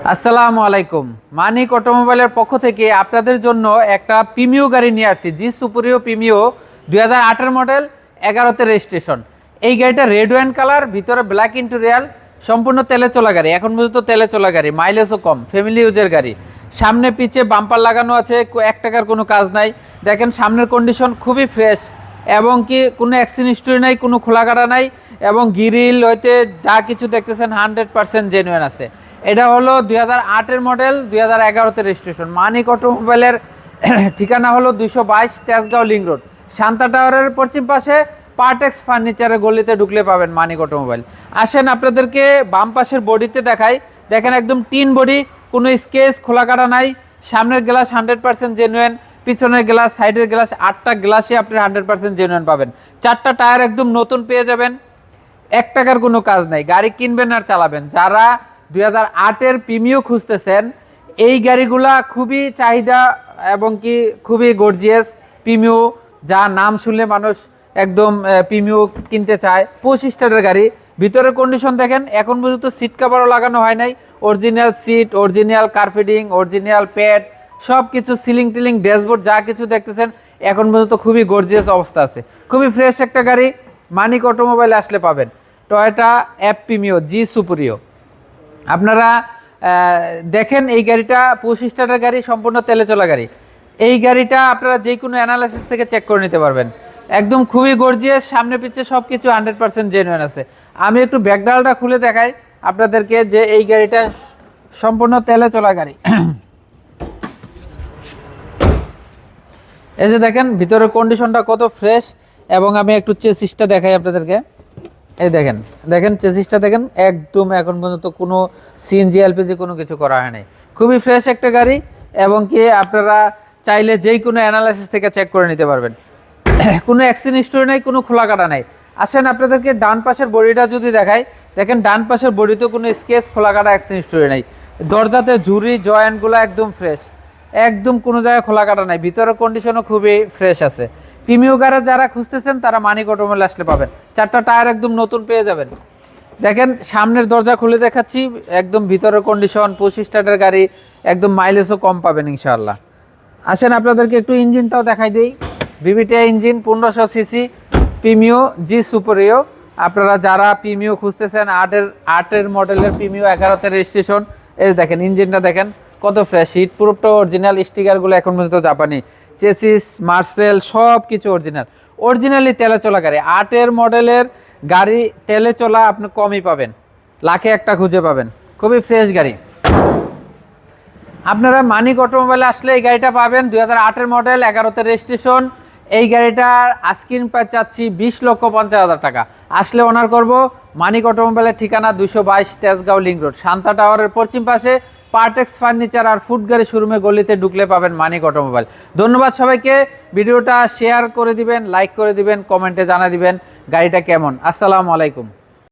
আসসালামু আলাইকুম। মানিক অটোমোবাইলের পক্ষ থেকে আপনাদের জন্য একটা প্রিমিও গাড়ি নিয়ে আসছি। জি সুপারিও প্রিমিও 2008 মডেল, 11তে রেজিস্ট্রেশন। এই গাড়িটা রেড ওয়াইন কালার, ভিতরে ব্ল্যাক ইন্টেরিয়াল, সম্পূর্ণ তেলে চলা গাড়ি। এখন পর্যন্ত তেলে চলা গাড়ি, মাইলেজও কম, ফ্যামিলি ইউজের গাড়ি। সামনে পিছে বাম্পার লাগানো আছে, 1 টাকার কোনো কাজ নাই। দেখেন সামনের কন্ডিশন খুবই ফ্রেশ, এবং কি কোনো অ্যাক্সিডেন্ট হিস্টরি নাই, কোনো খোলাকাটা নাই, এবং গ্রিল হইতে যা কিছু দেখতেছেন 100% জেনুইন আছে। এটা হলো 2008 মডেল, 2011তে রেজিস্ট্রেশন। মানিক অটোমোবাইলের ঠিকানা হলো 222 তেজগাঁও লিং রোড, শান্তা টাওয়ারের পশ্চিম পাশে পার্টেক্স ফার্নিচারের গলিতে ঢুকলে পাবেন মানিক অটোমোবাইল। আসেন আপনাদেরকে বাম পাশের বডিতে দেখাই। দেখেন একদম টিন বডি, কোনো স্কেচ খোলাকাটা নাই। সামনের গ্লাস 100% জেনুইন, পিছনের গ্লাস, সাইডের গ্লাস, 8টা গ্লাসে আপনি 100% জেনুইন পাবেন। 4টা টায়ার একদম নতুন পেয়ে যাবেন। 1 টাকার কোনো কাজ নাই। গাড়ি কিনবেন আর চালাবেন। যারা 2008 প্রিমিও খুঁজতেছেন, এই গাড়িগুলা খুবই চাহিদা এবং কি খুবই গর্জিয়াস প্রিমিও, যা নাম শুনলে মানুষ একদম প্রিমিও কিনতে চায়। 25 স্টারের গাড়ি। ভিতরের কন্ডিশন দেখেন, এখন পর্যন্ত সিট কাভারও লাগানো হয় নাই। Original seat, original carpeting, original pad, সব কিছু, সিলিং টিলিং, ড্যাশবোর্ড যা কিছু দেখতেছেন এখন পর্যন্ত খুবই গর্জিয়াস অবস্থা আছে। খুবই ফ্রেশ একটা গাড়ি, মানিক অটোমোবাইলে আসলে পাবেন। টয়োটা অ্যাপ প্রিমিও জি সুপারিও। আপনারা দেখেন এই গাড়িটা 25 স্টারের গাড়ি, সম্পূর্ণ তেলে চলা গাড়ি। এই গাড়িটা আপনারা যে কোনো অ্যানালাইসিস থেকে চেক করে নিতে পারবেন। একদম খুবই গর্জিয়াস, সামনে পিছে সব কিছু 100% জেনুইন আছে। আমি একটু ব্যাকডালটা খুলে দেখাই আপনাদেরকে যে এই গাড়িটা সম্পূর্ণ তেলে চলা গাড়ি। এই যে দেখেন ভিতরের কন্ডিশনটা কত ফ্রেশ, এবং আমি একটু চেসিসটা দেখাই আপনাদেরকে। এই দেখেন, দেখেন চেসিসটা দেখেন, একদম এখন পর্যন্ত কোনো সিএনজি এলপিজি কোনো কিছু করা হয় নাই। খুবই ফ্রেশ একটা গাড়ি, এবং কি আপনারা চাইলে যেই কোনো অ্যানালাইসিস থেকে চেক করে নিতে পারবেন। কোনো অ্যাক্সিডেন্ট হিস্টরি নেই, কোনো খোলাকাটা নাই। আসেন আপনাদেরকে ডান পাশের বডিটা যদি দেখাই, দেখেন ডান পাশের বডিতেও কোনো স্কেচ, খোলাকাটা, অ্যাক্সিডেন্ট হিস্টরি নেই। দরজাতে ঝুরি, জয়েন্টগুলো একদম ফ্রেশ, একদম কোনো জায়গায় খোলাকাটা নাই। ভিতরের কন্ডিশনও খুবই ফ্রেশ আছে। প্রিমিও গাড়ি যারা খুঁজতেছেন তারা মানিক অটোমোবাইলে আসলে পাবেন। 4টা টায়ার একদম নতুন পেয়ে যাবেন। দেখেন সামনের দরজা খুলে দেখাচ্ছি, একদম ভিতরের কন্ডিশন, 25 স্টারের গাড়ি, একদম মাইলেজও কম পাবেন ইনশাআল্লাহ। আসেন আপনাদেরকে একটু ইঞ্জিনটাও দেখাই দিই। ভিভিটিআই ইঞ্জিন, 1500 সিসি প্রিমিও জি সুপারিও। আপনারা যারা প্রিমিও খুঁজতেছেন, 8 মডেলের প্রিমিও, 11তে রেজিস্ট্রেশন। এই দেখেন ইঞ্জিনটা দেখেন কত ফ্রেশ, হিট প্রুফটা অরিজিনাল, স্টিকারগুলো এখন পর্যন্ত জাপানি, চেসিস, মার্সেল সব কিছু অরিজিনালি তেলে চলা গাড়ি। 8 মডেলের গাড়ি তেলে চলা আপনি কমই পাবেন, লাখে একটা খুঁজে পাবেন। খুবই ফ্রেশ গাড়ি। আপনারা মানিক অটোমোবাইলে আসলে এই গাড়িটা পাবেন। 2008 মডেল, 11তে রেজিস্ট্রেশন। এই গাড়িটার আস্কিং প্রাইস চাচ্ছি 20,50,000 টাকা। আসলে অনার করব। মানিক অটোমোবাইলের ঠিকানা 222 তেজগাঁও লিং রোড, শান্তা টাওয়ারের পশ্চিম পাশে পার্টেক্স ফার্নিচার আর ফুড গাড়ি শোরুমে গলিতে ঢুকলে পাবেন মানিক অটোমোবাইল। ধন্যবাদ সবাইকে। ভিডিওটা শেয়ার করে দিবেন, লাইক করে দিবেন, কমেন্টে জানা দিবেন গাড়িটা কেমন। আসসালামু আলাইকুম।